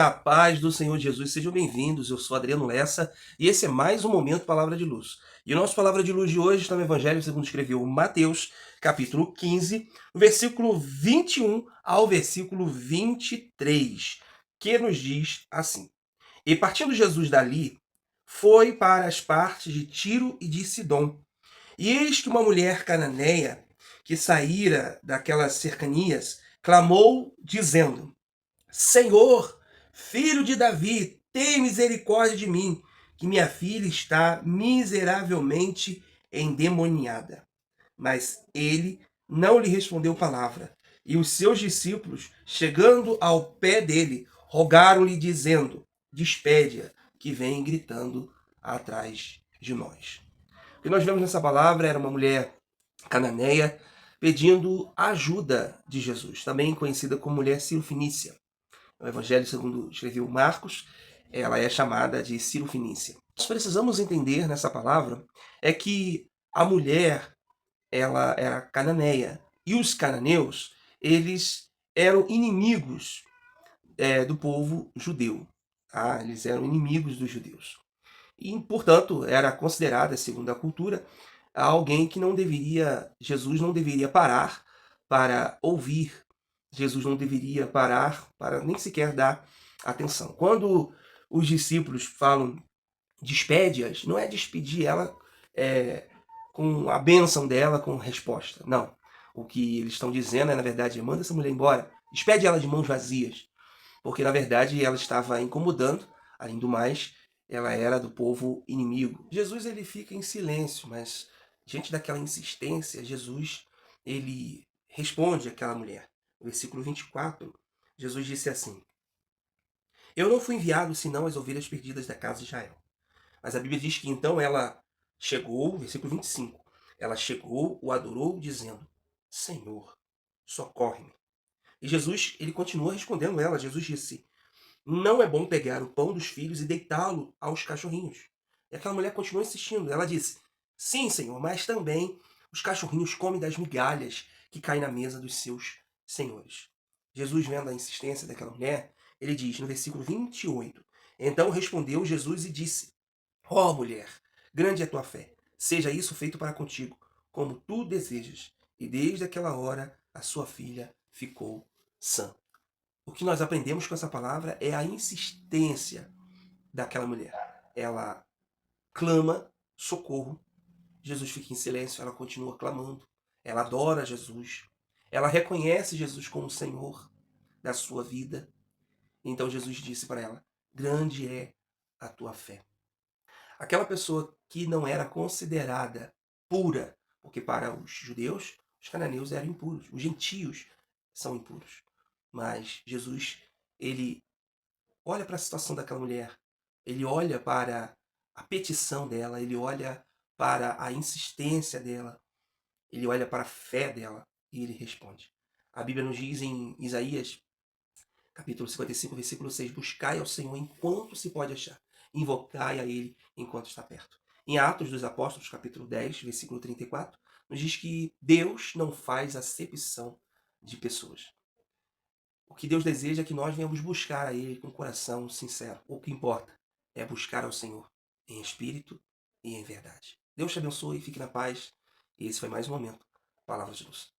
A paz do Senhor Jesus, sejam bem-vindos. Eu sou Adriano Lessa e esse é mais um Momento Palavra de Luz. E o nosso Palavra de Luz de hoje está no Evangelho segundo escreveu Mateus, capítulo 15, versículo 21 ao versículo 23, que nos diz assim: E partindo Jesus dali, foi para as partes de Tiro e de Sidom. E eis que uma mulher cananeia, que saíra daquelas cercanias, clamou, dizendo: Senhor, filho de Davi, tem misericórdia de mim, que minha filha está miseravelmente endemoniada. Mas ele não lhe respondeu palavra. E os seus discípulos, chegando ao pé dele, rogaram-lhe, dizendo: Despede-a, que vem gritando atrás de nós. O que nós vemos nessa palavra era uma mulher cananeia pedindo ajuda de Jesus, também conhecida como mulher Cirofenícia. O Evangelho segundo escreveu Marcos, ela é chamada de Cirofenícia. Nós precisamos entender nessa palavra é que a mulher, ela era cananeia, e os cananeus, eles eram inimigos do povo judeu. Tá? Eles eram inimigos dos judeus. E, portanto, era considerada, segundo a cultura, alguém que não deveria, Jesus não deveria parar para ouvir, Jesus não deveria parar para nem sequer dar atenção. Quando os discípulos falam despede-as, não é despedir ela com a bênção dela, com resposta. Não. O que eles estão dizendo é, na verdade, manda essa mulher embora, despede ela de mãos vazias, porque, na verdade, ela estava incomodando, além do mais, ela era do povo inimigo. Jesus ele fica em silêncio, mas diante daquela insistência, Jesus ele responde àquela mulher. No versículo 24, Jesus disse assim: Eu não fui enviado senão as ovelhas perdidas da casa de Israel. Mas a Bíblia diz que então ela chegou, versículo 25, ela chegou, o adorou, dizendo: Senhor, socorre-me. E Jesus, ele continua respondendo ela. Jesus disse: Não é bom pegar o pão dos filhos e deitá-lo aos cachorrinhos. E aquela mulher continuou insistindo. Ela disse: Sim, Senhor, mas também os cachorrinhos comem das migalhas que caem na mesa dos seus senhores. Jesus, vendo a insistência daquela mulher, ele diz no versículo 28: Então respondeu Jesus e disse: Ó mulher, grande é a tua fé. Seja isso feito para contigo, como tu desejas. E desde aquela hora a sua filha ficou sã. O que nós aprendemos com essa palavra é a insistência daquela mulher. Ela clama socorro. Jesus fica em silêncio, ela continua clamando. Ela adora Jesus. Ela reconhece Jesus como o Senhor da sua vida. Então Jesus disse para ela: Grande é a tua fé. Aquela pessoa que não era considerada pura, porque para os judeus, os cananeus eram impuros, os gentios são impuros. Mas Jesus, ele olha para a situação daquela mulher, ele olha para a petição dela, ele olha para a insistência dela, ele olha para a fé dela e ele responde. A Bíblia nos diz em Isaías, capítulo 55, versículo 6, buscai ao Senhor enquanto se pode achar, invocai a Ele enquanto está perto. Em Atos dos Apóstolos, capítulo 10, versículo 34, nos diz que Deus não faz acepção de pessoas. O que Deus deseja é que nós venhamos buscar a Ele com um coração sincero. O que importa é buscar ao Senhor em espírito e em verdade. Deus te abençoe, fique na paz. E esse foi mais um momento. Palavra de Luz.